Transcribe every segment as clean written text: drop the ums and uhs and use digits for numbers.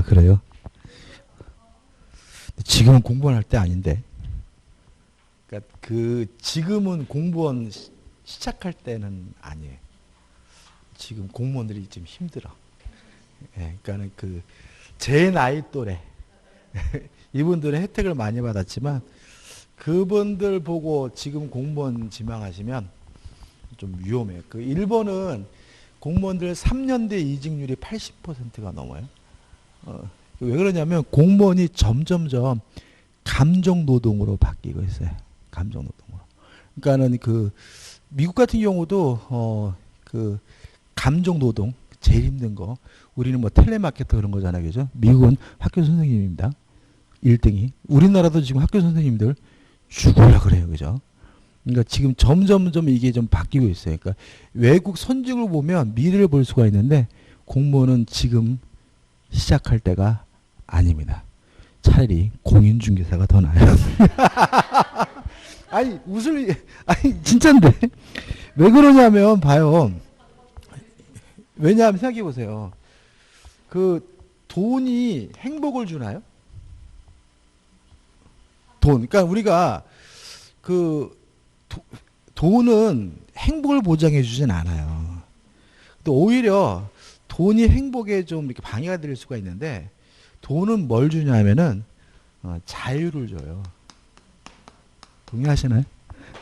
아, 그래요? 지금은 공무원 할 때 아닌데. 그러니까 지금은 공무원 시작할 때는 아니에요. 지금 공무원들이 좀 힘들어. 예, 그러니까는 제 나이 또래 이분들은 혜택을 많이 받았지만 그분들 보고 지금 공무원 지망하시면 좀 위험해요. 일본은 공무원들 3년 뒤 이직률이 80%가 넘어요. 왜 그러냐면 공무원이 점점점 감정 노동으로 바뀌고 있어요. 감정 노동으로. 그러니까는 미국 같은 경우도 감정 노동 제일 힘든 거. 우리는 뭐 텔레마케터 그런 거잖아요. 그죠? 미국은 학교 선생님입니다. 1등이. 우리나라도 지금 학교 선생님들 죽으려 그래요. 그죠? 그러니까 지금 점점점 이게 좀 바뀌고 있어요. 그러니까 외국 선진국을 보면 미래를 볼 수가 있는데 공무원은 지금 시작할 때가 아닙니다. 차라리 공인중개사가 더 나아요. 아니 아니 진짜인데 왜 그러냐면 봐요. 왜냐하면 생각해 보세요. 돈이 행복을 주나요? 그러니까 우리가 돈은 행복을 보장해 주진 않아요. 또 오히려 돈이 행복에 좀 이렇게 방해가 될 수가 있는데 돈은 뭘 주냐면은 자유를 줘요. 동의하시나요?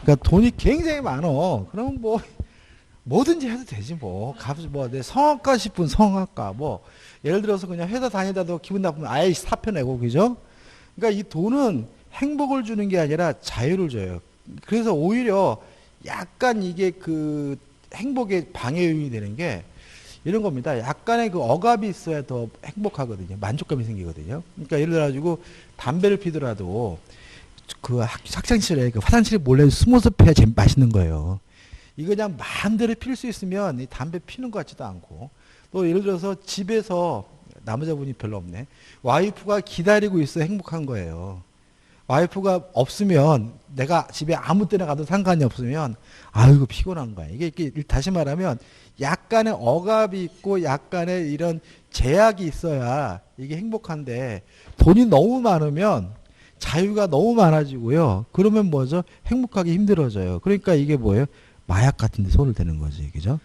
그러니까 돈이 굉장히 많어. 그럼 뭐든지 해도 되지 뭐. 내 성악가 싶은 성악가 예를 들어서 그냥 회사 다니다도 기분 나쁘면 아예 사표 내고 그죠? 그러니까 이 돈은 행복을 주는 게 아니라 자유를 줘요. 그래서 오히려 약간 이게 행복에 방해 요인이 되는 게 이런 겁니다. 약간의 억압이 있어야 더 행복하거든요. 만족감이 생기거든요. 그러니까 예를 들어가지고 담배를 피더라도 학창시절에 화장실에 몰래 숨어서 피야 제일 맛있는 거예요. 이거 그냥 마음대로 필 수 있으면 이 담배 피는 것 같지도 않고 또 예를 들어서 집에서 남자분이 별로 없네. 와이프가 기다리고 있어 행복한 거예요. 와이프가 없으면 내가 집에 아무 때나 가도 상관이 없으면 아이고 피곤한 거야. 이게 다시 말하면 약간의 억압이 있고 약간의 이런 제약이 있어야 이게 행복한데 돈이 너무 많으면 자유가 너무 많아지고요. 그러면 뭐죠? 행복하기 힘들어져요. 그러니까 이게 뭐예요? 마약 같은 데 손을 대는 거지. 그죠?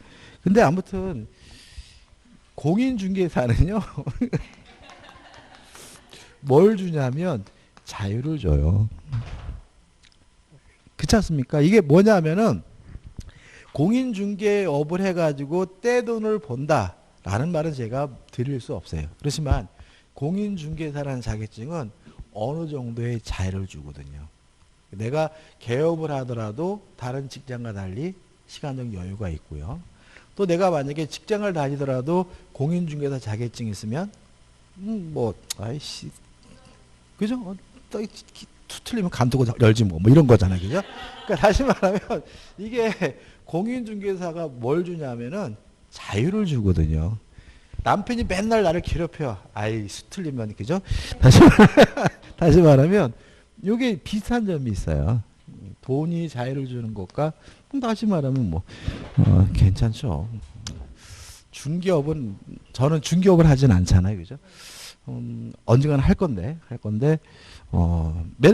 근데 아무튼 공인중개사는요. 뭘 주냐면 자유를 줘요. 그렇지 않습니까? 이게 뭐냐면은 공인중개업을 해가지고 떼돈을 번다라는 말은 제가 드릴 수 없어요. 그렇지만 공인중개사라는 자격증은 어느 정도의 자유를 주거든요. 내가 개업을 하더라도 다른 직장과 달리 시간적 여유가 있고요. 또 내가 만약에 직장을 다니더라도 공인중개사 자격증이 있으면 아이씨 그죠? 틀리면 감두고 열지 뭐 이런 거잖아요. 그죠? 그러니까 다시 말하면 이게 공인중개사가 뭘 주냐면은 자유를 주거든요. 남편이 맨날 나를 괴롭혀. 아이 틀리면 그죠? 다시 말하면 이게 비슷한 점이 있어요. 돈이 자유를 주는 것과 다시 말하면 괜찮죠. 중개업은 저는 중개업을 하진 않잖아요. 그죠? 언젠가는 할 건데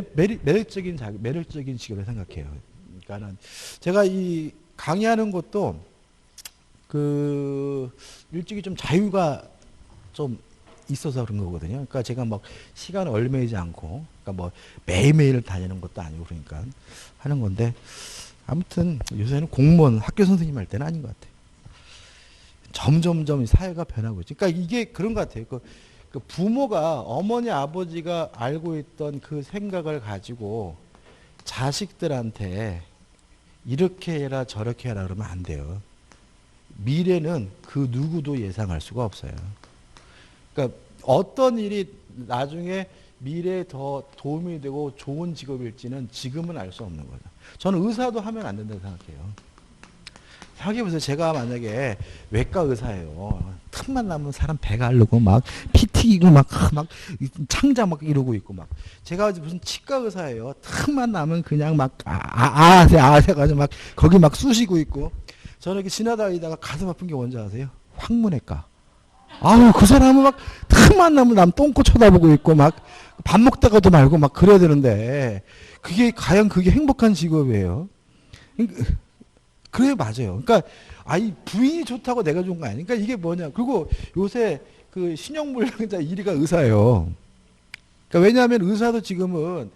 매력적인 직업을 생각해요. 그러니까는 제가 이 강의하는 것도 일찍이 좀 자유가 좀 있어서 그런 거거든요. 그러니까 제가 시간을 얼매이지 않고 그러니까 매일매일 다니는 것도 아니고 그러니까 하는 건데 아무튼 요새는 공무원 학교 선생님 할 때는 아닌 것 같아요. 점점점 사회가 변하고 있죠. 그러니까 이게 그런 것 같아요. 부모가 어머니 아버지가 알고 있던 그 생각을 가지고 자식들한테 이렇게 해라 저렇게 해라 그러면 안 돼요. 미래는 그 누구도 예상할 수가 없어요. 그러니까 어떤 일이 나중에 미래에 더 도움이 되고 좋은 직업일지는 지금은 알 수 없는 거죠. 저는 의사도 하면 안 된다고 생각해요. 생각해보세요. 제가 만약에 외과 의사예요. 틈만 나면 사람 배가 앓고 피 튀기고 창자 이러고 있고 제가 무슨 치과 의사예요. 틈만 나면 그냥 아세가지고 거기 쑤시고 있고 저는 이렇게 지나다니다가 가슴 아픈 게 뭔지 아세요? 항문외과. 아유, 그 사람은 막 틈만 나면 남 똥꼬 쳐다보고 있고 막 밥 먹다가도 말고 막 그래야 되는데 그게 과연 그게 행복한 직업이에요? 그래 맞아요. 그러니까 아이 부인이 좋다고 내가 좋은 거 아니야. 그러니까 이게 뭐냐. 그리고 요새 그 신용불량자 1위가 의사예요. 그러니까 왜냐하면 의사도 지금은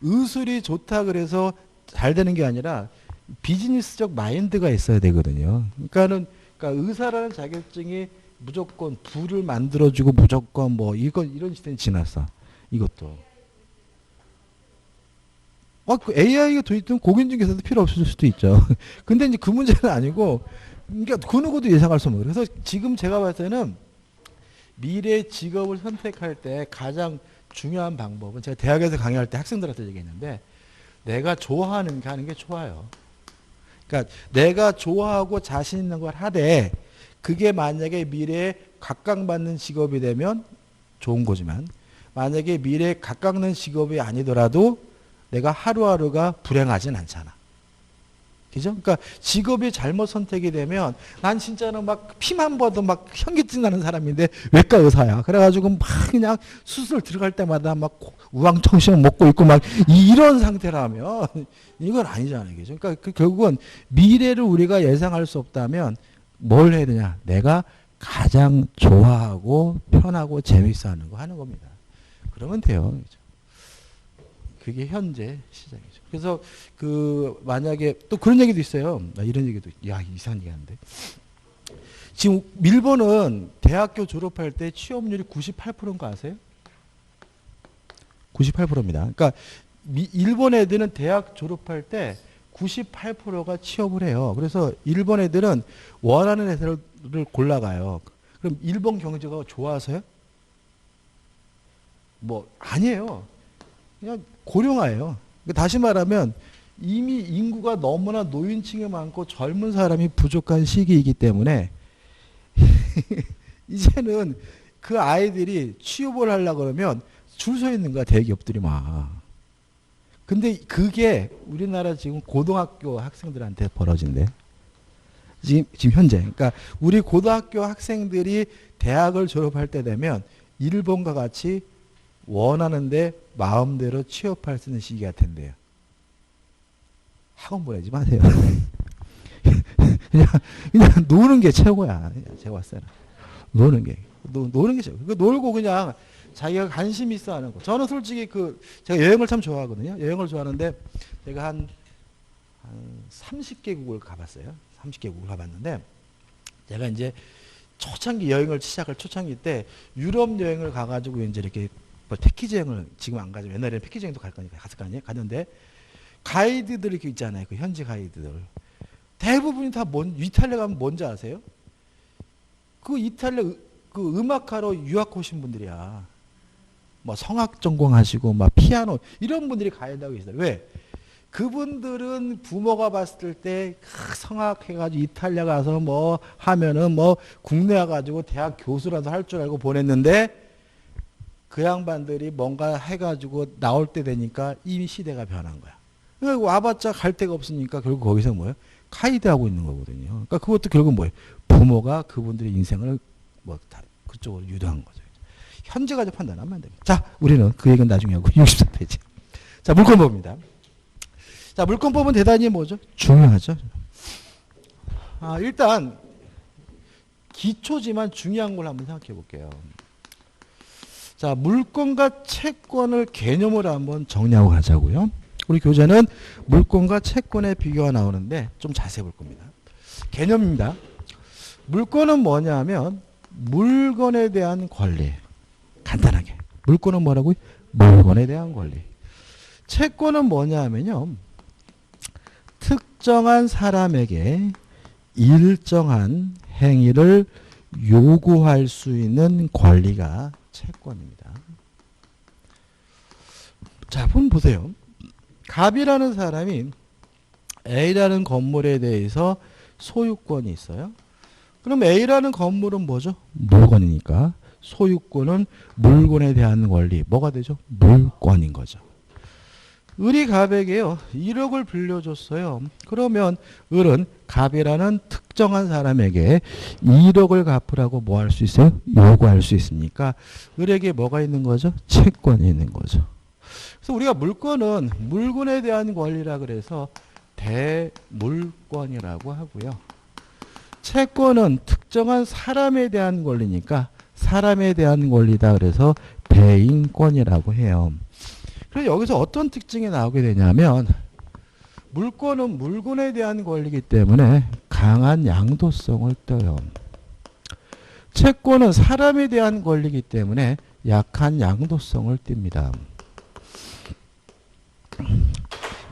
의술이 좋다 그래서 잘 되는 게 아니라 비즈니스적 마인드가 있어야 되거든요. 그러니까 의사라는 자격증이 무조건 부를 만들어주고 무조건 뭐 이런 시대는 지났어. 이것도. 그 AI가 도입되면 공인중개사도 필요 없을 수도 있죠. 근데 이제 그 문제는 아니고, 그러니까 그 누구도 예상할 수 없는 거예요. 그래서 지금 제가 봤을 때는 미래 직업을 선택할 때 가장 중요한 방법은 제가 대학에서 강의할 때 학생들한테 얘기했는데 내가 좋아하는 게 하는 게 좋아요. 그러니까 내가 좋아하고 자신 있는 걸 하되 그게 만약에 미래에 각광받는 직업이 되면 좋은 거지만 만약에 미래에 각광받는 직업이 아니더라도 내가 하루하루가 불행하진 않잖아. 그죠? 그러니까 직업이 잘못 선택이 되면 난 진짜는 막 피만 봐도 막 현기증 나는 사람인데 외과 의사야. 그래가지고 막 그냥 수술 들어갈 때마다 막 우왕청청 먹고 있고 막 이런 상태라면 이건 아니잖아요. 그죠? 그러니까 결국은 미래를 우리가 예상할 수 없다면 뭘 해야 되냐? 내가 가장 좋아하고 편하고 재밌어 하는 거 하는 겁니다. 그러면 돼요. 그죠? 그게 현재 시장이죠. 그래서 그 만약에 또 그런 얘기도 있어요. 이런 얘기도 이상한 얘기 하는데 지금 일본은 대학교 졸업할 때 취업률이 98%인 거 아세요? 98%입니다. 그러니까 일본 애들은 대학 졸업할 때 98%가 취업을 해요. 그래서 일본 애들은 원하는 회사를 골라가요. 그럼 일본 경제가 좋아서요? 뭐 아니에요. 그냥 고령화예요. 다시 말하면 이미 인구가 너무나 노인층이 많고 젊은 사람이 부족한 시기이기 때문에 이제는 그 아이들이 취업을 하려고 그러면 줄 서 있는 거야. 대기업들이 막. 근데 그게 우리나라 지금 고등학교 학생들한테 벌어진대. 지금 현재. 그러니까 우리 고등학교 학생들이 대학을 졸업할 때 되면 일본과 같이 원하는데 마음대로 취업할 수 있는 시기가 된대요. 학원 보내지 마세요. 그냥 노는 게 최고야. 제가 봤을 때는. 노는 게 최고. 놀고 그냥 자기가 관심 있어 하는 거. 저는 솔직히 제가 여행을 참 좋아하거든요. 여행을 좋아하는데 제가 한 30개국을 가봤어요. 30개국을 가봤는데 제가 이제 초창기 여행을 초창기 때 유럽 여행을 가가지고 이제 이렇게 뭐 패키지 여행을 지금 안 가죠. 옛날에는 패키지 여행도 갔을 거 아니에요. 갔는데 가이드들 이렇게 있잖아요. 그 현지 가이드들. 대부분이 다 이탈리아 가면 뭔지 아세요? 그 이탈리아 그 음악하러 유학 오신 분들이야. 뭐 성악 전공하시고 막 피아노 이런 분들이 가이드하고 계시다. 왜? 그분들은 부모가 봤을 때 성악 해가지고 이탈리아 가서 뭐 하면은 뭐 국내 와가지고 대학 교수라도 할 줄 알고 보냈는데 그 양반들이 뭔가 해가지고 나올 때 되니까 이미 시대가 변한 거야. 그러니까 와봤자 갈 데가 없으니까 결국 거기서 뭐예요? 가이드하고 있는 거거든요. 그러니까 그것도 결국 뭐예요? 부모가 그분들의 인생을 뭐 다 그쪽으로 유도한 거죠. 현재 가지고 판단하면 안 됩니다. 자, 우리는 그 얘기는 나중에 하고 64페이지. 자, 물권법입니다. 자, 물권법은 대단히 뭐죠? 중요하죠. 일단 기초지만 중요한 걸 한번 생각해 볼게요. 자, 물권과 채권을 개념으로 한번 정리하고 가자고요. 우리 교재는 물권과 채권의 비교가 나오는데 좀 자세히 볼 겁니다. 개념입니다. 물권은 뭐냐면 물건에 대한 권리. 간단하게. 물권은 뭐라고요? 물건에 대한 권리. 채권은 뭐냐면요. 특정한 사람에게 일정한 행위를 요구할 수 있는 권리가 채권입니다. 자, 한번 보세요. 갑이라는 사람이 A라는 건물에 대해서 소유권이 있어요. 그럼 A라는 건물은 뭐죠? 물건이니까 소유권은 물건에 대한 권리. 뭐가 되죠? 물권인 거죠. 을이 갑에게요 1억을 빌려줬어요. 그러면 을은 갑이라는 특정한 사람에게 1억을 갚으라고 뭐 할 수 있어요? 요구할 수 있습니까? 을에게 뭐가 있는 거죠? 채권이 있는 거죠. 그래서 우리가 물권은 물건에 대한 권리라 그래서 대물권이라고 하고요. 채권은 특정한 사람에 대한 권리니까 사람에 대한 권리다 그래서 대인권이라고 해요. 그래서 여기서 어떤 특징이 나오게 되냐면 물권은 물건에 대한 권리이기 때문에 강한 양도성을 띨요. 채권은 사람에 대한 권리이기 때문에 약한 양도성을 띱니다.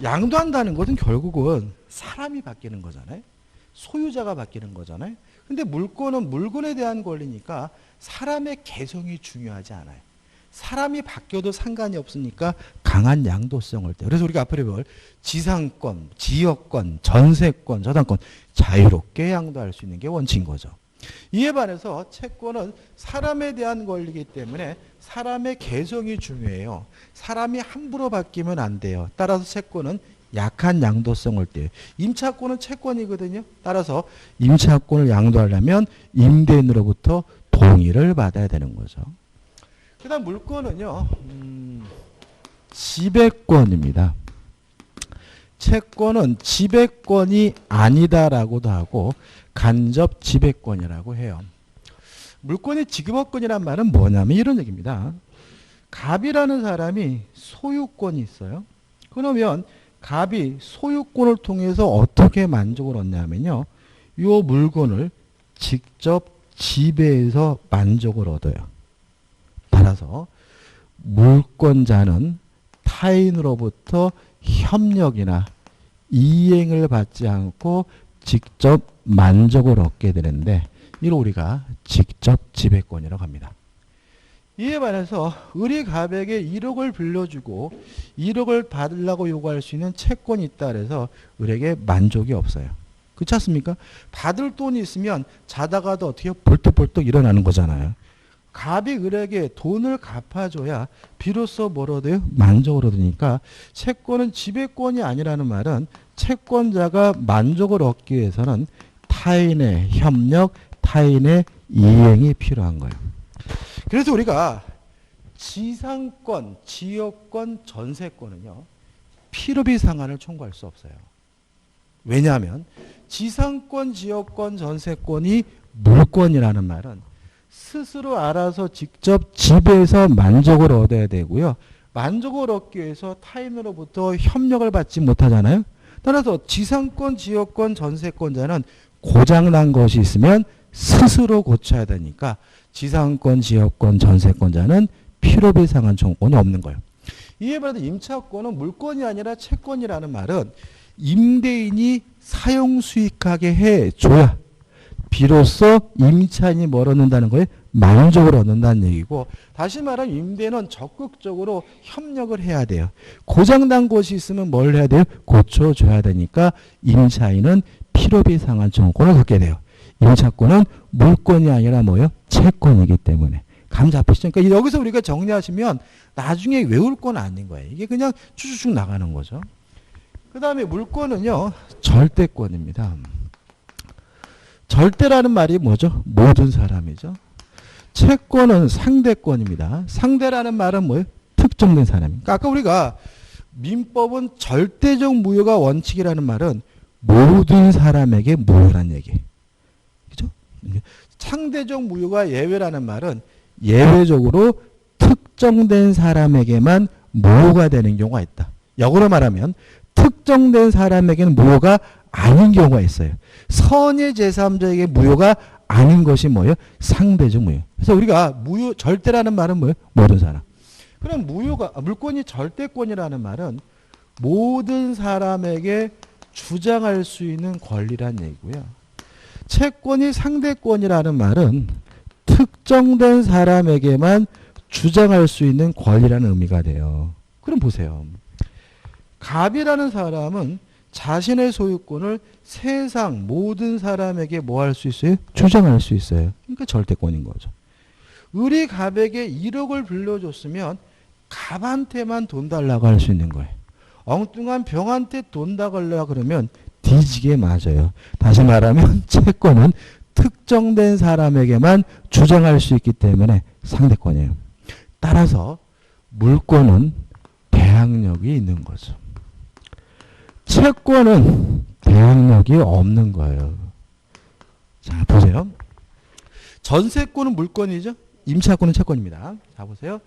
양도한다는 것은 결국은 사람이 바뀌는 거잖아요. 소유자가 바뀌는 거잖아요. 근데 물권은 물건에 대한 권리니까 사람의 개성이 중요하지 않아요. 사람이 바뀌어도 상관이 없으니까 강한 양도성을 떼요. 그래서 우리가 앞으로 볼 지상권, 지역권, 전세권, 저당권 자유롭게 양도할 수 있는 게 원칙인 거죠. 이에 반해서 채권은 사람에 대한 권리이기 때문에 사람의 개성이 중요해요. 사람이 함부로 바뀌면 안 돼요. 따라서 채권은 약한 양도성을 떼요. 임차권은 채권이거든요. 따라서 임차권을 양도하려면 임대인으로부터 동의를 받아야 되는 거죠. 그 다음 물권은요. 지배권입니다. 채권은 지배권이 아니다라고도 하고 간접 지배권이라고 해요. 물권의 지배권이란 말은 뭐냐면 이런 얘기입니다. 갑이라는 사람이 소유권이 있어요. 그러면 갑이 소유권을 통해서 어떻게 만족을 얻냐면요. 이 물건을 직접 지배해서 만족을 얻어요. 따라서 물권자는 타인으로부터 협력이나 이행을 받지 않고 직접 만족을 얻게 되는데 이걸 우리가 직접 지배권이라고 합니다. 이에 반해서 을이 갑에게 1억을 빌려주고 1억을 받으려고 요구할 수 있는 채권이 있다 그래서 을에게 만족이 없어요. 그렇지 않습니까? 받을 돈이 있으면 자다가도 어떻게 벌떡벌떡 일어나는 거잖아요. 갑이 을에게 돈을 갚아줘야 비로소 뭘 얻어요? 만족을 얻으니까 채권은 지배권이 아니라는 말은 채권자가 만족을 얻기 위해서는 타인의 협력, 타인의 이행이 필요한 거예요. 그래서 우리가 지상권, 지역권, 전세권은요. 필요비 상한을 청구할 수 없어요. 왜냐하면 지상권, 지역권, 전세권이 물권이라는 말은 스스로 알아서 직접 지배해서 만족을 얻어야 되고요. 만족을 얻기 위해서 타인으로부터 협력을 받지 못하잖아요. 따라서 지상권, 지역권, 전세권자는 고장난 것이 있으면 스스로 고쳐야 되니까 지상권, 지역권, 전세권자는 필요비 상한 청구권이 없는 거예요. 이에 반해서 임차권은 물권이 아니라 채권이라는 말은 임대인이 사용 수익하게 해줘야 비로소 임차인이 뭘 얻는다는 거예요? 만족을 얻는다는 얘기고 다시 말하면 임대인은 적극적으로 협력을 해야 돼요. 고장난 곳이 있으면 뭘 해야 돼요? 고쳐줘야 되니까 임차인은 필요비 상한 청구권을 갖게 돼요. 임차권은 물권이 아니라 뭐예요? 채권이기 때문에. 감 잡히시죠? 그러니까 여기서 우리가 정리하시면 나중에 외울 건 아닌 거예요. 이게 그냥 쭉쭉 나가는 거죠. 그 다음에 물권은요. 절대권입니다. 절대라는 말이 뭐죠? 모든 사람이죠. 채권은 상대권입니다. 상대라는 말은 뭐예요? 특정된 사람입니다. 아까 우리가 민법은 절대적 무효가 원칙이라는 말은 모든 사람에게 무효란 얘기예요. 그죠? 상대적 무효가 예외라는 말은 예외적으로 특정된 사람에게만 무효가 되는 경우가 있다. 역으로 말하면 특정된 사람에게는 무효가 아닌 경우가 있어요. 선의 제3자에게 무효가 아닌 것이 뭐예요? 상대적 무효. 그래서 우리가 무효, 절대라는 말은 뭐예요? 모든 사람. 그럼 물권이 절대권이라는 말은 모든 사람에게 주장할 수 있는 권리란 얘기고요. 채권이 상대권이라는 말은 특정된 사람에게만 주장할 수 있는 권리라는 의미가 돼요. 그럼 보세요. 갑이라는 사람은 자신의 소유권을 세상 모든 사람에게 뭐 할 수 있어요? 주장할 수 있어요. 그러니까 절대권인 거죠. 을이 갑에게 1억을 빌려줬으면 갑한테만 돈 달라고 할 수 있는 거예요. 엉뚱한 병한테 돈 다 걸려 그러면 뒤지게 맞아요. 다시 말하면 채권은 특정된 사람에게만 주장할 수 있기 때문에 상대권이에요. 따라서 물권은 대항력이 있는 거죠. 채권은 대항력이 없는 거예요. 자, 보세요. 전세권은 물권이죠. 임차권은 채권입니다. 자, 보세요.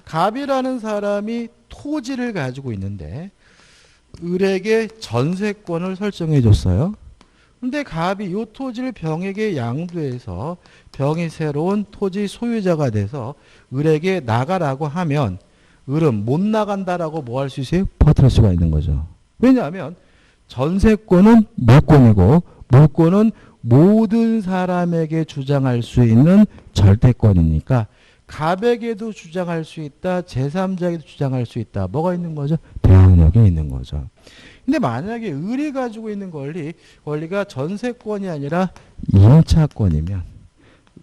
갑이라는 사람이 토지를 가지고 있는데 을에게 전세권을 설정해 줬어요. 근데 갑이 이 토지를 병에게 양도해서 병이 새로운 토지 소유자가 돼서 을에게 나가라고 하면 을은 못 나간다라고 뭐 할 수 있어요? 버틸 수가 있는 거죠. 왜냐하면 전세권은 물권이고 물권은 모든 사람에게 주장할 수 있는 절대권이니까 갑에게도 주장할 수 있다. 제3자에게도 주장할 수 있다. 뭐가 있는 거죠? 대항력이 있는 거죠. 근데 만약에 을이 가지고 있는 권리가 전세권이 아니라 임차권이면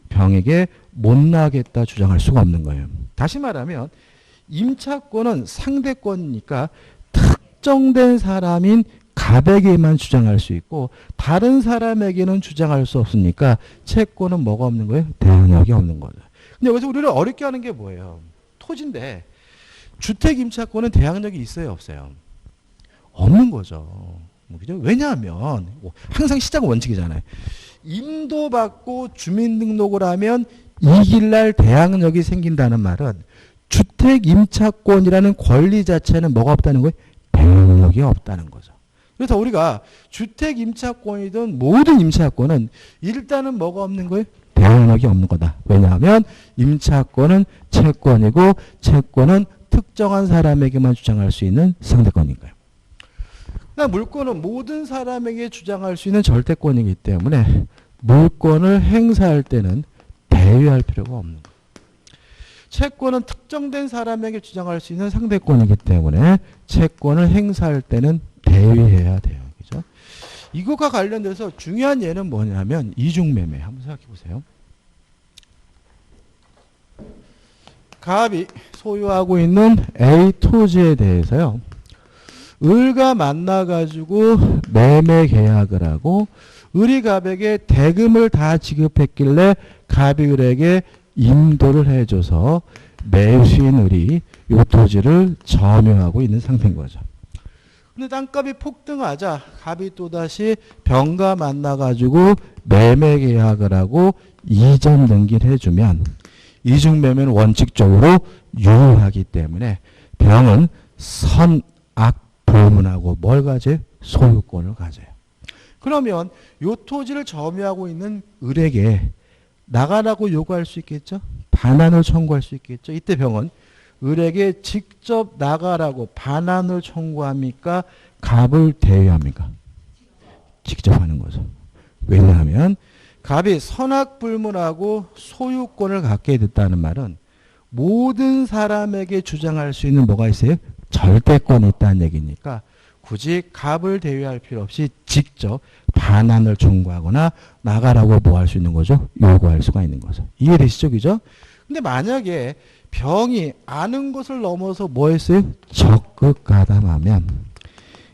병에게 못 나겠다 주장할 수가 없는 거예요. 다시 말하면 임차권은 상대권이니까 특정된 사람인 갑에게만 주장할 수 있고 다른 사람에게는 주장할 수 없으니까 채권은 뭐가 없는 거예요? 대항력이 없는 거죠. 근데 여기서 우리를 어렵게 하는 게 뭐예요? 토지인데 주택 임차권은 대항력이 있어요, 없어요? 없는 거죠. 그죠? 왜냐하면 항상 시작 원칙이잖아요. 임도받고 주민등록을 하면 이길날 대항력이 생긴다는 말은 주택 임차권이라는 권리 자체는 뭐가 없다는 거예요? 대항력이 없다는 거죠. 그래서 우리가 주택 임차권이든 모든 임차권은 일단은 뭐가 없는 거예요? 대항력이 없는 거다. 왜냐하면 임차권은 채권이고 채권은 특정한 사람에게만 주장할 수 있는 상대권이니까요. 물권은 모든 사람에게 주장할 수 있는 절대권이기 때문에 물권을 행사할 때는 대위할 필요가 없는 거예요. 채권은 특정된 사람에게 주장할 수 있는 상대권이기 때문에 채권을 행사할 때는 대위해야 돼요. 그죠? 이것과 관련돼서 중요한 예는 뭐냐면 이중매매. 한번 생각해 보세요. 갑이 소유하고 있는 A 토지에 대해서요. 을과 만나가지고 매매 계약을 하고 을이 갑에게 대금을 다 지급했길래 갑이 을에게 임도를 해줘서 매수인 을이 이 토지를 점유하고 있는 상태인 거죠. 근데 땅값이 폭등하자 갑이 또다시 병과 만나가지고 매매 계약을 하고 이전 등기를 해주면 이중매매는 원칙적으로 유효하기 때문에 병은 선악 불문하고 뭘 가져요? 소유권을 가져요. 그러면 이 토지를 점유하고 있는 을에게 나가라고 요구할 수 있겠죠? 반환을 청구할 수 있겠죠? 이때 병은 을에게 직접 나가라고 반환을 청구합니까? 갑을 대위합니까? 직접 하는 거죠. 왜냐하면 갑이 선악불문하고 소유권을 갖게 됐다는 말은 모든 사람에게 주장할 수 있는 뭐가 있어요? 절대권이 있다는 얘기니까 굳이 갑을 대위할 필요 없이 직접 반환을 청구하거나 나가라고 뭐 할 수 있는 거죠? 요구할 수가 있는 거죠. 이해되시죠? 그죠? 근데 만약에 병이 아는 것을 넘어서 뭐 했어요? 적극 가담하면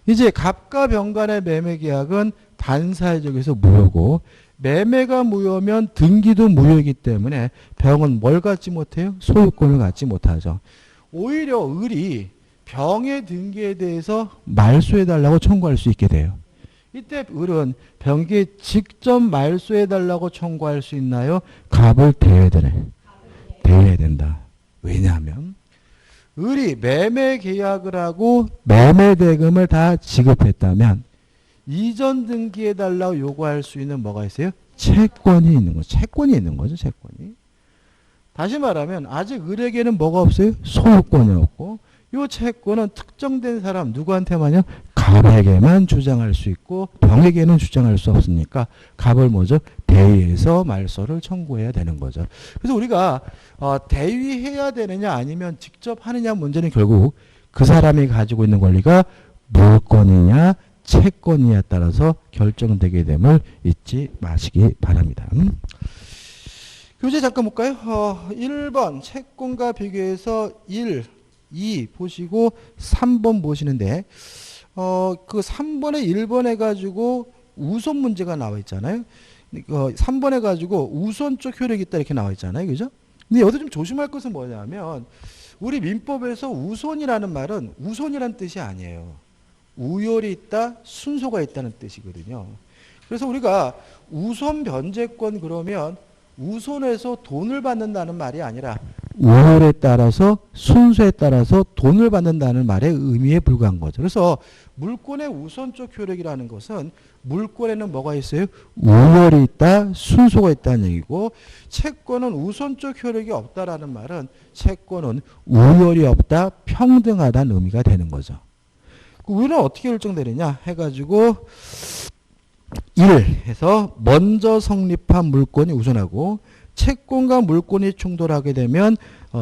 이제 갑과 병 간의 매매 계약은 반사회적에서 무효고 매매가 무효면 등기도 무효이기 때문에 병은 뭘 갖지 못해요? 소유권을 갖지 못하죠. 오히려 을이 병의 등기에 대해서 말소해달라고 청구할 수 있게 돼요. 이때 을은 병에게 직접 말소해달라고 청구할 수 있나요? 갑을 대위해야 된다. 왜냐하면 을이 매매 계약을 하고 매매 대금을 다 지급했다면 이전 등기해달라고 요구할 수 있는 뭐가 있어요? 채권이 있는 거죠. 채권이 있는 거죠. 채권이. 다시 말하면 아직 을에게는 뭐가 없어요? 소유권이 없고 이 채권은 특정된 사람 누구한테만요? 갑에게만 주장할 수 있고 병에게는 주장할 수 없으니까 갑을 뭐죠? 대위해서 말소를 청구해야 되는 거죠. 그래서 우리가 대위해야 되느냐 아니면 직접 하느냐 문제는 결국 그 사람이 가지고 있는 권리가 물권이냐 채권이냐에 따라서 결정되게 됨을 잊지 마시기 바랍니다. 교재 잠깐 볼까요? 1번 채권과 비교해서 1, 2 보시고 3번 보시는데 그 3번에 1번 해가지고 우선 문제가 나와 있잖아요. 3번 해가지고 우선 쪽 효력이 있다 이렇게 나와 있잖아요. 그죠? 근데 여기서 좀 조심할 것은 뭐냐면 우리 민법에서 우선이라는 말은 우선이란 뜻이 아니에요. 우열이 있다, 순서가 있다는 뜻이거든요. 그래서 우리가 우선 변제권 그러면 우선에서 돈을 받는다는 말이 아니라 우열에 따라서 순서에 따라서 돈을 받는다는 말의 의미에 불과한 거죠. 그래서 물권의 우선적 효력이라는 것은 물권에는 뭐가 있어요? 우열이 있다, 순서가 있다는 얘기고 채권은 우선적 효력이 없다라는 말은 채권은 우열이 없다, 평등하다는 의미가 되는 거죠. 우열은 어떻게 결정되느냐 해가지고 1 해서 먼저 성립한 물권이 우선하고 채권과 물권이 충돌하게 되면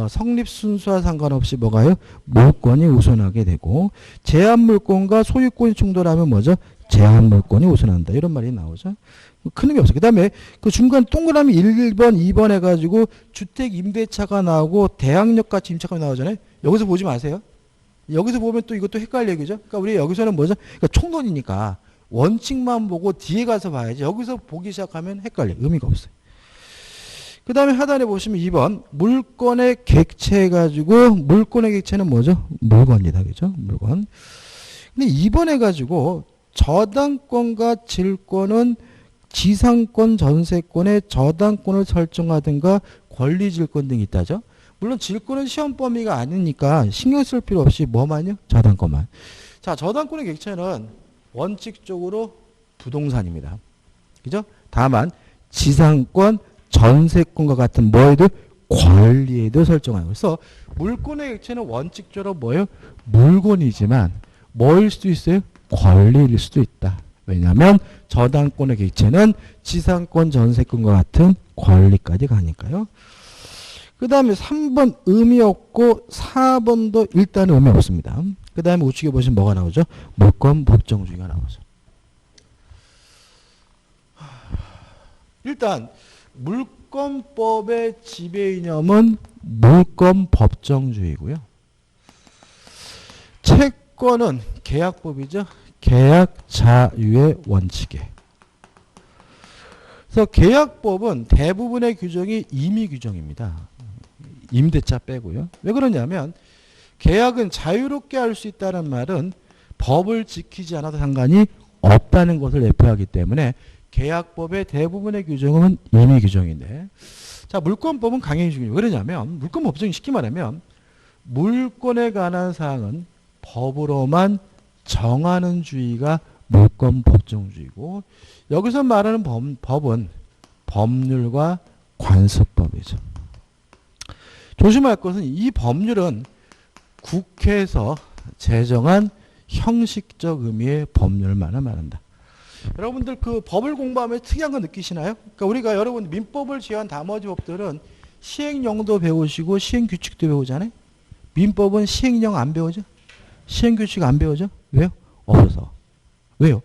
성립 순서와 상관없이 뭐가요? 물권이 우선하게 되고 제한 물권과 소유권이 충돌하면 뭐죠? 제한 물권이 우선한다. 이런 말이 나오죠. 큰 의미 없어요. 그 다음에 그 중간 동그라미 1번, 2번 해가지고 주택 임대차가 나오고 대항력가치 임차가 나오잖아요. 여기서 보지 마세요. 여기서 보면 또 이것도 헷갈려요. 그죠? 그러니까 우리 여기서는 뭐죠? 그러니까 총론이니까 원칙만 보고 뒤에 가서 봐야지. 여기서 보기 시작하면 헷갈려요. 의미가 없어요. 그 다음에 하단에 보시면 2번 물권의 객체 해가지고 물권의 객체는 뭐죠? 물건이다. 그죠? 물건. 근데 2번 해가지고 저당권과 질권은 지상권, 전세권의 저당권을 설정하든가 권리질권 등이 있다죠. 물론 질권은 시험 범위가 아니니까 신경 쓸 필요 없이 뭐만요? 저당권만. 자, 저당권의 객체는 원칙적으로 부동산입니다. 그죠? 다만 지상권, 전세권과 같은 뭐에도 권리에도 설정하고 그래서 물권의 객체는 원칙적으로 뭐예요? 물건이지만 뭐일 수도 있어요? 권리일 수도 있다. 왜냐하면 저당권의 객체는 지상권, 전세권과 같은 권리까지 가니까요. 그 다음에 3번 의미 없고 4번도 일단 의미 없습니다. 그 다음에 우측에 보시면 뭐가 나오죠? 물권 법정주의가 나오죠. 일단 물권법의 지배 이념은 물권 법정주의고요. 채권은 계약법이죠. 계약 자유의 원칙에. 그래서 계약법은 대부분의 규정이 임의 규정입니다. 임대차 빼고요. 왜 그러냐면 계약은 자유롭게 할 수 있다는 말은 법을 지키지 않아도 상관이 없다는 것을 내포하기 때문에 계약법의 대부분의 규정은 임의 규정인데 자 물권법은 강행 규정이에요. 왜 그러냐면 물권 법정이 쉽게 말하면 물권에 관한 사항은 법으로만 정하는 주의가 물권 법정주의고 여기서 말하는 법은 법률과 관습법이죠. 조심할 것은 이 법률은 국회에서 제정한 형식적 의미의 법률만을 말한다. 여러분들 그 법을 공부하면 특이한 거 느끼시나요? 그러니까 우리가 여러분 민법을 제한 나머지 법들은 시행령도 배우시고 시행규칙도 배우잖아요. 민법은 시행령 안 배우죠? 시행규칙 안 배우죠? 왜요? 없어서. 왜요?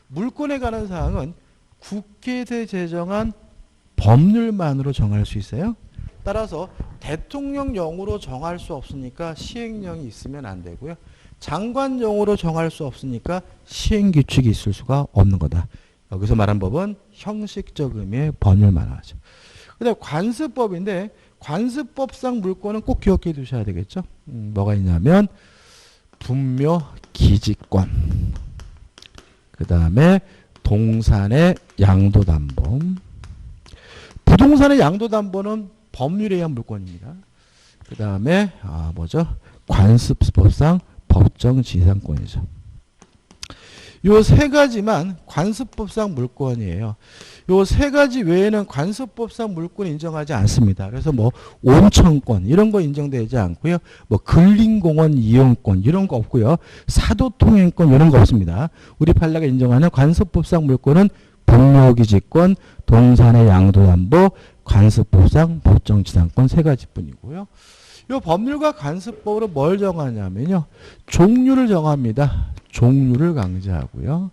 물권에 관한 사항은 국회에서 제정한 법률만으로 정할 수 있어요. 따라서 대통령령으로 정할 수 없으니까 시행령이 있으면 안 되고요. 장관령으로 정할 수 없으니까 시행규칙이 있을 수가 없는 거다. 여기서 말한 법은 형식적 의미의 법률만 하죠. 그 다음에 관습법인데 관습법상 물권은 꼭 기억해 두셔야 되겠죠. 뭐가 있냐면 분묘 기지권 그 다음에 동산의 양도담보 부동산의 양도담보는 법률에 의한 물권입니다. 그 다음에 뭐죠? 관습법상 법정 지상권이죠. 요 세 가지만 관습법상 물권이에요. 요 세 가지 외에는 관습법상 물권 인정하지 않습니다. 그래서 뭐 온천권 이런 거 인정되지 않고요. 뭐 근린공원 이용권 이런 거 없고요. 사도통행권 이런 거 없습니다. 우리 판례가 인정하는 관습법상 물권은 분묘기지권, 동산의 양도담보, 관습법상 법정지상권 세 가지뿐이고요. 이 법률과 관습법으로 뭘 정하냐면요. 종류를 정합니다. 종류를 강제하고요.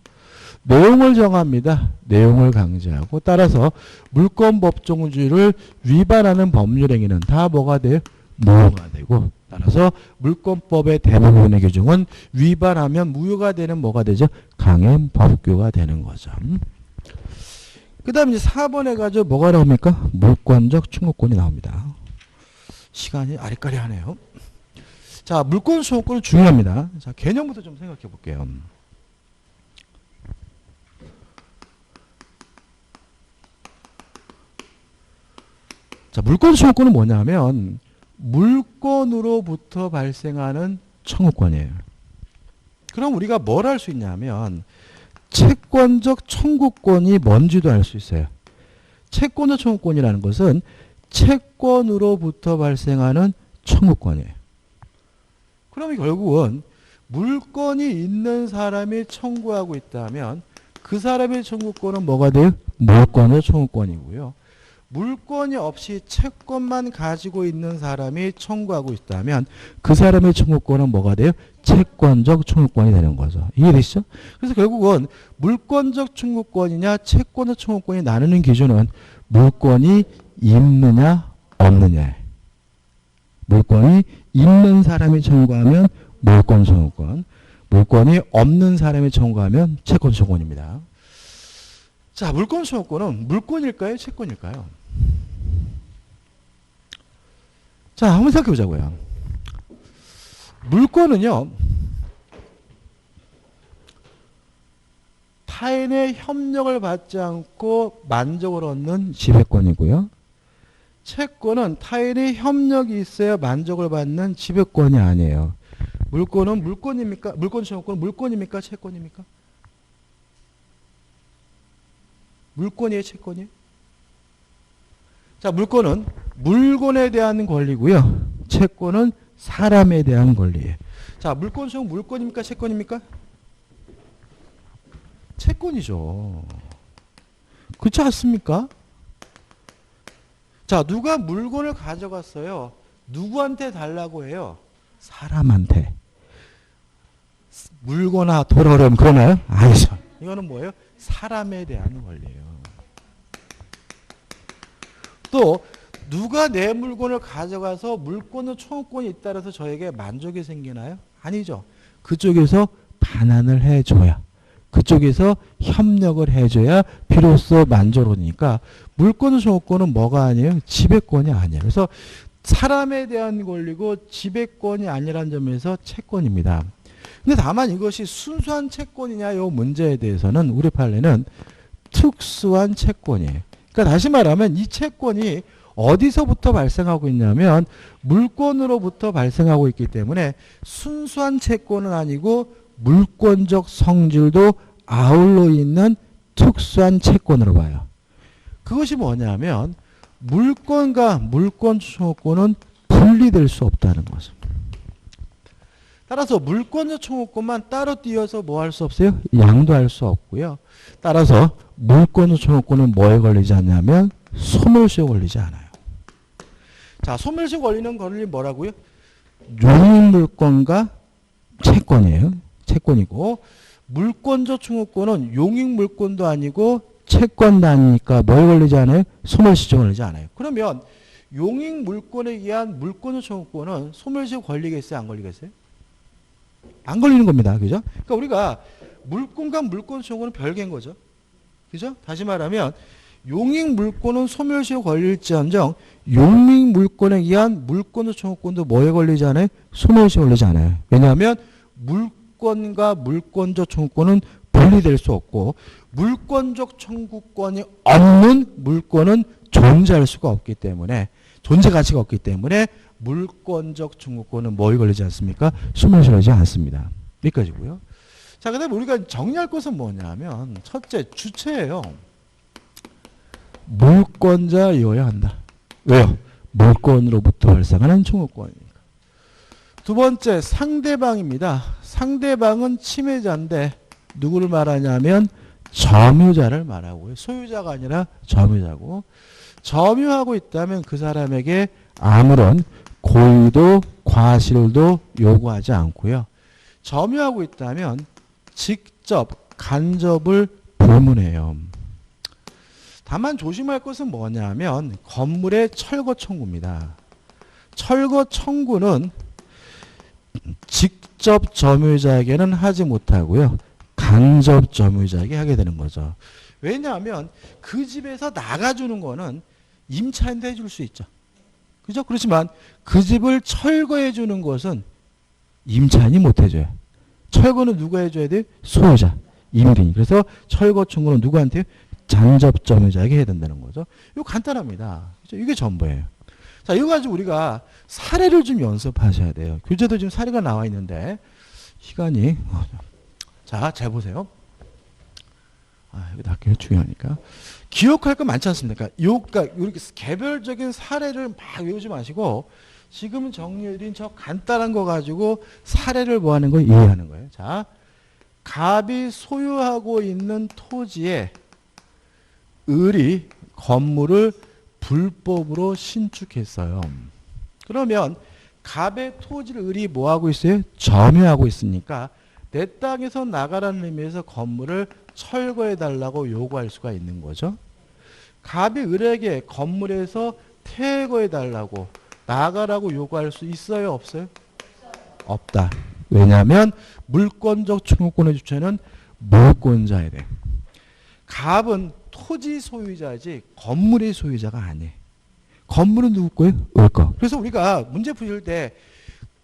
내용을 정합니다. 내용을 강제하고 따라서 물권법정주의를 위반하는 법률행위는 다 뭐가 돼요? 무효가 되고 따라서 물권법의 대부분의 규정은 위반하면 무효가 되는 뭐가 되죠? 강행 법규가 되는 거죠. 그 다음에 이제 4번에 가지고 뭐가 나옵니까? 물권적 충고권이 나옵니다. 시간이 아리까리하네요. 자, 물권 충고권은 중요합니다. 자, 개념부터 좀 생각해 볼게요. 자, 물권 청구권은 뭐냐면 물권으로부터 발생하는 청구권이에요. 그럼 우리가 뭘 할 수 있냐면 채권적 청구권이 뭔지도 알 수 있어요. 채권적 청구권이라는 것은 채권으로부터 발생하는 청구권이에요. 그럼 결국은 물건이 있는 사람이 청구하고 있다면 그 사람의 청구권은 뭐가 돼요? 물권의 청구권이고요. 물권이 없이 채권만 가지고 있는 사람이 청구하고 있다면 그 사람의 청구권은 뭐가 돼요? 채권적 청구권이 되는 거죠. 이해되시죠? 그래서 결국은 물권적 청구권이냐 채권적 청구권이 나누는 기준은 물권이 있느냐 없느냐. 물권이 있는 사람이 청구하면 물권 청구권, 물권이 없는 사람이 청구하면 채권 청구권입니다. 자, 물권 청구권은 물권일까요? 채권일까요? 자, 한번 생각해 보자고요. 물권은요, 타인의 협력을 받지 않고 만족을 얻는 지배권이고요. 채권은 타인의 협력이 있어야 만족을 받는 지배권이 아니에요. 물권은 물권입니까? 물권 청구권은 물권입니까? 채권입니까? 물권이에요? 채권이에요? 자, 물권은 물건에 대한 권리고요. 채권은 사람에 대한 권리예요. 자, 물권 청구 물권입니까? 채권입니까? 채권이죠. 그렇지 않습니까? 자, 누가 물건을 가져갔어요? 누구한테 달라고 해요? 사람한테. 물거나 돌아오려면 그러나요? 아니죠. 이거는 뭐예요? 사람에 대한 권리예요. 또 누가 내 물건을 가져가서 물권의 청구권이 있다 해서 저에게 만족이 생기나요? 아니죠. 그쪽에서 반환을 해줘야, 그쪽에서 협력을 해줘야 비로소 만족하니까 물권의 청구권은 뭐가 아니에요? 지배권이 아니에요. 그래서 사람에 대한 권리고 지배권이 아니라는 점에서 채권입니다. 근데 다만 이것이 순수한 채권이냐 이 문제에 대해서는 우리 판례는 특수한 채권이에요. 그러니까 다시 말하면 이 채권이 어디서부터 발생하고 있냐면 물권으로부터 발생하고 있기 때문에 순수한 채권은 아니고 물권적 성질도 아울러 있는 특수한 채권으로 봐요. 그것이 뭐냐면 물권과 물권 청구권은 분리될 수 없다는 거죠. 따라서 물권적 청구권만 따로 띄어서 뭐 할 수 없어요? 양도할 수 없고요. 따라서 물권적 청구권은 뭐에 걸리지 않냐면 소멸시효에 걸리지 않아요. 자, 소멸시효에 걸리는 권리 뭐라고요? 용익물권과 채권이에요. 채권이고 물권적 청구권은 용익물권도 아니고 채권도 아니니까 뭐에 걸리지 않아요? 소멸시효에 걸리지 않아요. 그러면 용익물권에 의한 물권적 청구권은 소멸시효에 걸리겠어요? 안 걸리겠어요? 안 걸리는 겁니다. 그죠? 그러니까 우리가 물권과 물권 청구는 별개인 거죠. 그죠? 다시 말하면 용익 물권은 소멸시효 걸릴지언정 용익 물권에 의한 물권의 청구권도 뭐에 걸리지 않아요? 소멸시효 걸리지 않아요. 왜냐하면 물권과 물권적 청구권은 분리될 수 없고 물권적 청구권이 없는 물권은 존재할 수가 없기 때문에 존재 가치가 없기 때문에 물권적 청구권은 뭐에 걸리지 않습니까? 소멸시효 걸리지 않습니다. 여기까지고요. 자, 그 다음에 우리가 정리할 것은 뭐냐면 첫째, 주체예요. 물권자여야 한다. 왜요? 물권으로부터 발생하는 청구권이니까. 두 번째, 상대방입니다. 상대방은 침해자인데 누구를 말하냐면 점유자를 말하고요. 소유자가 아니라 점유자고 점유하고 있다면 그 사람에게 아무런 고의도 과실도 요구하지 않고요. 점유하고 있다면 직접 간접을 불문해요. 다만 조심할 것은 뭐냐면 건물의 철거 청구입니다. 철거 청구는 직접 점유자에게는 하지 못하고요. 간접 점유자에게 하게 되는 거죠. 왜냐하면 그 집에서 나가주는 거는 임차인도 해줄 수 있죠. 그죠? 그렇지만 그 집을 철거해 주는 것은 임차인이 못 해줘요. 철거는 누가 해줘야 돼요? 소유자, 임대인. 그래서 철거 청구는 누구한테? 간접 점유자에게 해야 된다는 거죠. 이거 간단합니다. 그죠? 이게 전부예요. 자, 이거 가지고 우리가 사례를 좀 연습하셔야 돼요. 교재도 지금 사례가 나와 있는데 시간이 자, 잘 보세요. 여기 낚여 중요하니까. 기억할 거 많지 않습니까? 그러니까 이렇게 개별적인 사례를 막 외우지 마시고 지금 정리해드린 저 간단한 거 가지고 사례를 뭐 하는 거 이해하는 거예요. 자, 갑이 소유하고 있는 토지에 을이 건물을 불법으로 신축했어요. 그러면 갑의 토지를 을이 뭐 하고 있어요? 점유하고 있으니까 내 땅에서 나가라는 의미에서 건물을 철거해 달라고 요구할 수가 있는 거죠. 갑이 을에게 건물에서 퇴거해 달라고 나가라고 요구할 수 있어요? 없어요? 없다. 왜냐하면 물권적 청구권의 주체는 물권자에 돼. 갑은 토지 소유자지 건물의 소유자가 아니에요. 건물은 누구 거예요? 을 거. 그래서 우리가 문제 푸실 때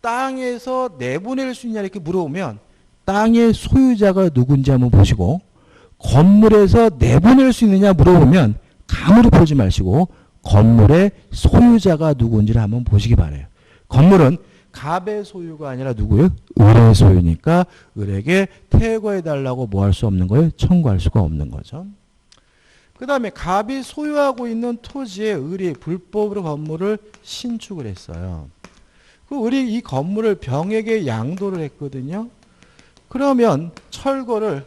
땅에서 내보낼 수 있냐 이렇게 물어보면 땅의 소유자가 누군지 한번 보시고 건물에서 내보낼 수 있느냐 물어보면 감으로 보지 마시고 건물의 소유자가 누군지를 한번 보시기 바라요. 건물은 갑의 소유가 아니라 누구예요? 을의 소유니까 을에게 퇴거해달라고 뭐 할 수 없는 거예요? 청구할 수가 없는 거죠. 그 다음에 갑이 소유하고 있는 토지에 을이 불법으로 건물을 신축을 했어요. 그 을이 이 건물을 병에게 양도를 했거든요. 그러면 철거를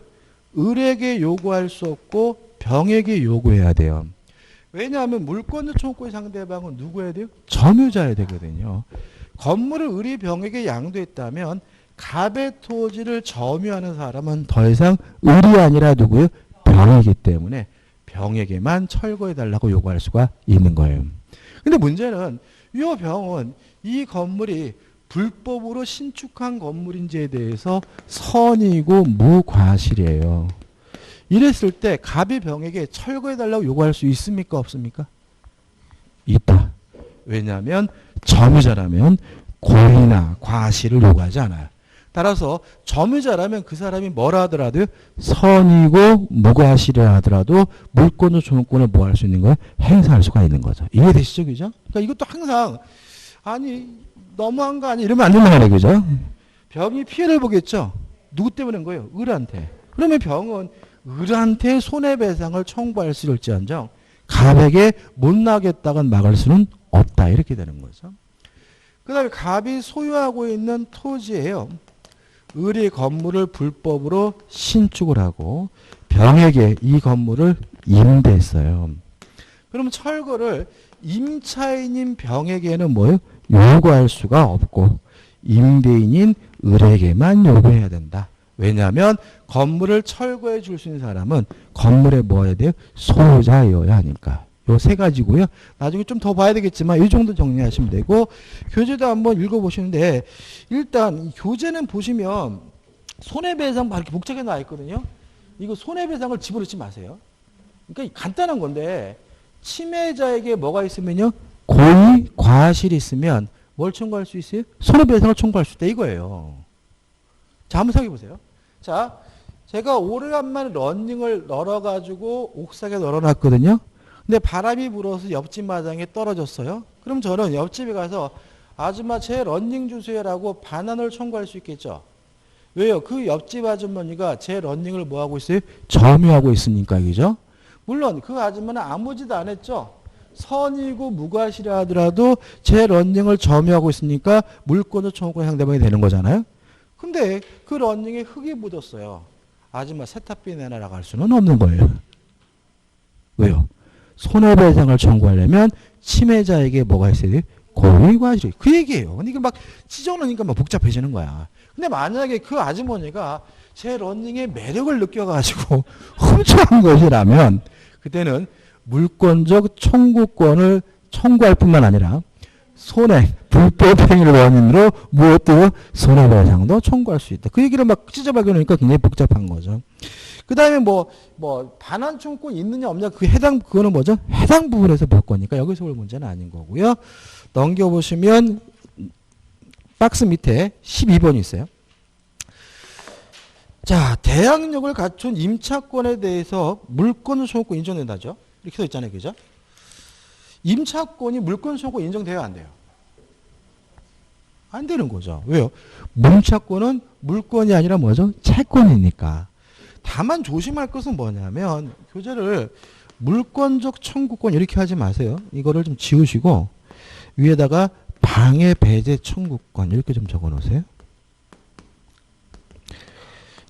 을에게 요구할 수 없고 병에게 요구해야 돼요. 왜냐하면 물권적 청구권의 상대방은 누구여야 돼요? 점유자여야 되거든요. 건물을 을이 병에게 양도했다면 갑의 토지를 점유하는 사람은 더 이상 을이 아니라 누구예요? 병이기 때문에 병에게만 철거해달라고 요구할 수가 있는 거예요. 근데 문제는 이 병은 이 건물이 불법으로 신축한 건물인지에 대해서 선이고 무과실이에요. 이랬을 때 갑이 병에게 철거해달라고 요구할 수 있습니까? 없습니까? 있다. 왜냐하면 점유자라면 고의나 과실을 요구하지 않아요. 따라서 점유자라면 그 사람이 뭐라 하더라도 선이고 무과실이라 하더라도 물권적 청구권을 뭐 할 수 있는 거예요? 행사할 수가 있는 거죠. 이해되시죠? 그죠? 그러니까 이것도 항상 아니 너무한 거 아니 이러면 안 된다는 거예요. 그죠? 병이 피해를 보겠죠? 누구 때문인 거예요? 을한테. 그러면 병은 을한테 손해배상을 청구할 수 있을지언정 갑에게 못 나겠다고 막을 수는 없다. 이렇게 되는 거죠. 그 다음에 갑이 소유하고 있는 토지예요. 을이 건물을 불법으로 신축을 하고 병에게 이 건물을 임대했어요. 그럼 철거를 임차인인 병에게는 뭐예요? 요구할 수가 없고 임대인인 을에게만 요구해야 된다. 왜냐하면 건물을 철거해 줄 수 있는 사람은 건물에 뭐 해야 돼요? 소유자여야 하니까. 요 세 가지고요. 나중에 좀 더 봐야 되겠지만 이 정도 정리하시면 되고 교재도 한번 읽어보시는데 일단 교재는 보시면 손해배상 이렇게 복잡하게 나와 있거든요. 이거 손해배상을 집어넣지 마세요. 그러니까 간단한 건데 침해자에게 뭐가 있으면요. 고의, 과실이 있으면 뭘 청구할 수 있어요? 손해배상을 청구할 수 있다 이거예요. 자, 한번 생각해 보세요. 자, 제가 오래간만에 런닝을 널어가지고 옥상에 널어놨거든요. 근데 바람이 불어서 옆집 마당에 떨어졌어요. 그럼 저는 옆집에 가서 아줌마 제 런닝 주세요라고 반환을 청구할 수 있겠죠. 왜요? 그 옆집 아주머니가 제 런닝을 뭐 하고 있어요? 점유하고 있으니까 그죠? 물론 그 아줌마는 아무 짓 안 했죠. 선이고 무과실이라 하더라도 제 런닝을 점유하고 있으니까 물권적 청구권 상대방이 되는 거잖아요. 근데 그 런닝에 흙이 묻었어요. 아줌마 세탁비 내놔라 할 수는 없는 거예요. 왜요? 손해배상을 청구하려면 침해자에게 뭐가 있어야 돼요? 고의, 과실. 그 얘기예요. 근데 이게 막 찢어놓으니까 막 복잡해지는 거야. 근데 만약에 그 아주머니가 제 런닝의 매력을 느껴가지고 훔쳐간 것이라면 그때는 물권적 청구권을 청구할 뿐만 아니라 손해, 불법 행위를 원인으로 무엇도 손해배상도 청구할 수 있다. 그 얘기를 막 찢어박으니까 굉장히 복잡한 거죠. 그 다음에 반환 청구권 있느냐 없느냐 그거는 뭐죠? 해당 부분에서 볼 거니까 여기서 볼 문제는 아닌 거고요. 넘겨보시면 박스 밑에 12번이 있어요. 자, 대항력을 갖춘 임차권에 대해서 물권 소유권 인정된다죠. 이렇게 써 있잖아요. 그죠? 임차권이 물권 소유권 인정돼야 안 돼요? 안 되는 거죠. 왜요? 임차권은 물권이 아니라 뭐죠? 채권이니까. 다만 조심할 것은 뭐냐면 교재를 물권적 청구권 이렇게 하지 마세요. 이거를 좀 지우시고 위에다가 방해 배제 청구권 이렇게 좀 적어 놓으세요.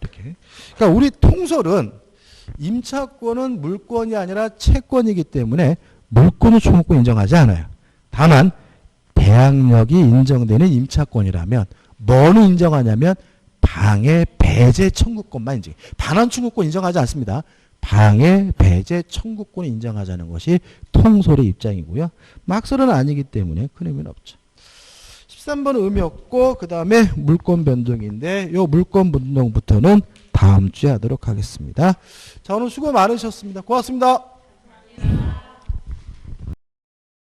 이렇게. 그러니까 우리 통설은 임차권은 물권이 아니라 채권이기 때문에 물권의 청구권 인정하지 않아요. 다만 대항력이 인정되는 임차권이라면 뭐는 인정하냐면 방해 배제 청구권만 인정. 반환 청구권 인정하지 않습니다. 방해 배제 청구권 인정하자는 것이 통설의 입장이고요. 막설은 아니기 때문에 큰 의미는 없죠. 13번은 의미 없고 그 다음에 물권 변동인데 이 물권 변동부터는 다음 주에 하도록 하겠습니다. 자, 오늘 수고 많으셨습니다. 고맙습니다.